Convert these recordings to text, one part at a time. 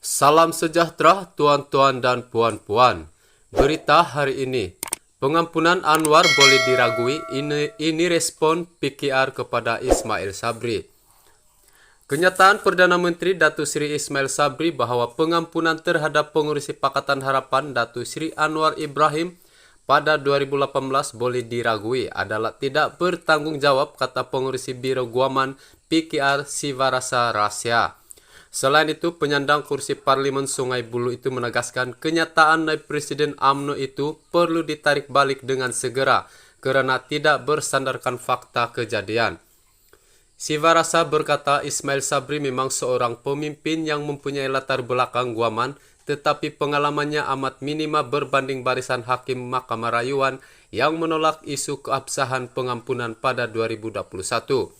Salam sejahtera tuan-tuan dan puan-puan. Berita hari ini, pengampunan Anwar boleh diragui, ini respon PKR kepada Ismail Sabri. Kenyataan Perdana Menteri Datuk Seri Ismail Sabri bahawa pengampunan terhadap pengurusi Pakatan Harapan Datuk Seri Anwar Ibrahim pada 2018 boleh diragui adalah tidak bertanggungjawab, kata pengurusi Biro Guaman PKR Sivarasa Rasya. Selain itu, penyandang kursi Parlimen Sungai Buloh itu menegaskan kenyataan Naib Presiden UMNO itu perlu ditarik balik dengan segera kerana tidak bersandarkan fakta kejadian. Sivarasa berkata Ismail Sabri memang seorang pemimpin yang mempunyai latar belakang Guaman, tetapi pengalamannya amat minima berbanding barisan Hakim Mahkamah Rayuan yang menolak isu keabsahan pengampunan pada 2021.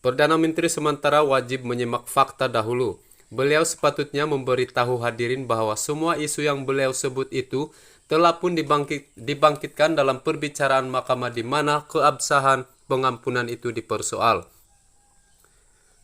Perdana Menteri sementara wajib menyimak fakta dahulu. Beliau sepatutnya memberitahu hadirin bahawa semua isu yang beliau sebut itu telah pun dibangkitkan dalam perbicaraan mahkamah di mana keabsahan pengampunan itu dipersoal.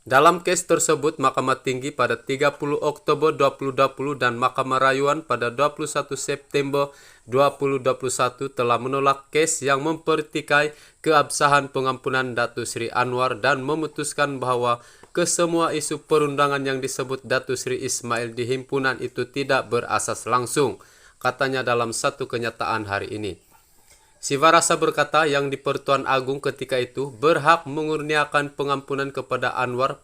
Dalam kes tersebut, Mahkamah Tinggi pada 30 Oktober 2020 dan Mahkamah Rayuan pada 21 September 2021 telah menolak kes yang mempertikai keabsahan pengampunan Datuk Seri Anwar dan memutuskan bahawa kesemua isu perundangan yang disebut Datuk Seri Ismail di himpunan itu tidak berasas langsung, katanya dalam satu kenyataan hari ini. Sivarasa berkata yang di Pertuan Agung ketika itu berhak mengurniakan pengampunan kepada Anwar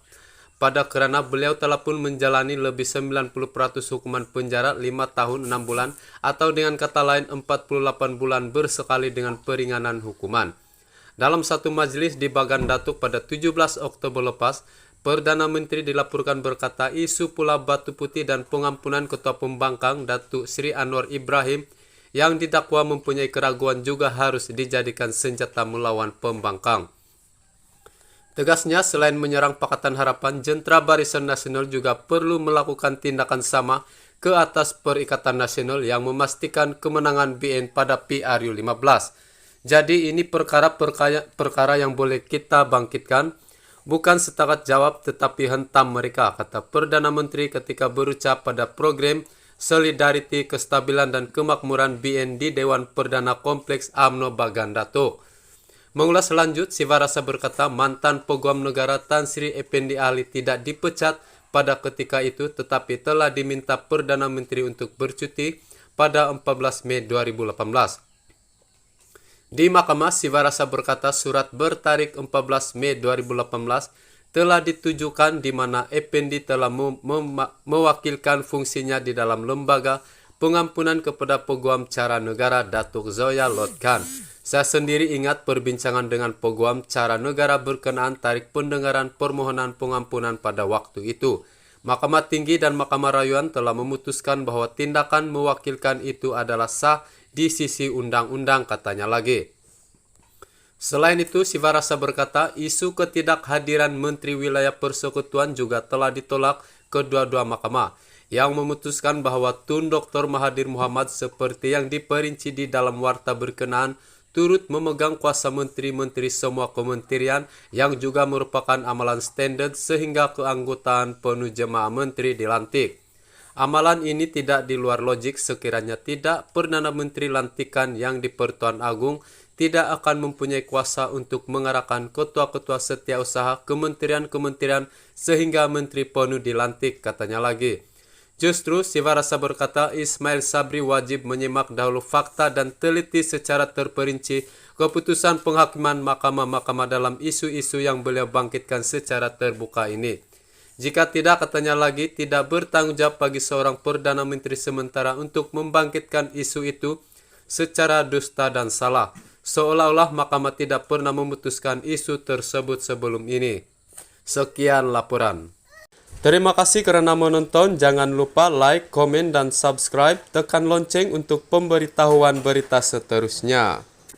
pada kerana beliau telah pun menjalani lebih 90% hukuman penjara 5 tahun 6 bulan atau dengan kata lain 48 bulan bersekali dengan peringanan hukuman. Dalam satu majlis di Bagan Datuk pada 17 Oktober lepas, Perdana Menteri dilaporkan berkata isu Pulau Batu Putih dan pengampunan Ketua Pembangkang Datuk Seri Anwar Ibrahim yang didakwa mempunyai keraguan juga harus dijadikan senjata melawan pembangkang. Tegasnya, selain menyerang Pakatan Harapan, Jentera Barisan Nasional juga perlu melakukan tindakan sama ke atas Perikatan Nasional yang memastikan kemenangan BN pada PRU15. Jadi ini perkara yang boleh kita bangkitkan, bukan setakat jawab tetapi hentam mereka, kata Perdana Menteri ketika berucap pada program Solidariti, Kestabilan dan Kemakmuran BN di Dewan Perdana Kompleks UMNO Bagan Datuk. Mengulas lanjut, Sivarasa berkata mantan Peguam Negara Tan Sri Effendi Ali tidak dipecat pada ketika itu tetapi telah diminta Perdana Menteri untuk bercuti pada 14 Mei 2018. Di Mahkamah, Sivarasa berkata surat bertarik 14 Mei 2018 telah ditujukan di mana Effendi telah mewakilkan fungsinya di dalam lembaga pengampunan kepada Peguam Cara Negara Datuk Zoya Lot Khan. Saya sendiri ingat perbincangan dengan Peguam Cara Negara berkenaan tarik pendengaran permohonan pengampunan pada waktu itu. Mahkamah Tinggi dan Mahkamah Rayuan telah memutuskan bahawa tindakan mewakilkan itu adalah sah di sisi undang-undang, katanya lagi. Selain itu, Sivarasa berkata isu ketidakhadiran Menteri Wilayah Persekutuan juga telah ditolak kedua-dua mahkamah yang memutuskan bahawa Tun Dr. Mahathir Mohamad seperti yang diperinci di dalam warta berkenaan turut memegang kuasa menteri-menteri semua kementerian yang juga merupakan amalan standard sehingga keanggotaan penuh jemaah menteri dilantik. Amalan ini tidak di luar logik sekiranya tidak Perdana Menteri lantikan yang di Pertuan Agung tidak akan mempunyai kuasa untuk mengarahkan ketua-ketua setiausaha kementerian-kementerian sehingga menteri penuh dilantik, katanya lagi. Justru, Sivarasa berkata Ismail Sabri wajib menyimak dahulu fakta dan teliti secara terperinci keputusan penghakiman mahkamah-mahkamah dalam isu-isu yang beliau bangkitkan secara terbuka ini. Jika tidak, katanya lagi, tidak bertanggungjawab bagi seorang Perdana Menteri sementara untuk membangkitkan isu itu secara dusta dan salah. Seolah-olah mahkamah tidak pernah memutuskan isu tersebut sebelum ini. Sekian laporan. Terima kasih kerana menonton. Jangan lupa like, komen dan subscribe. Tekan lonceng untuk pemberitahuan berita seterusnya.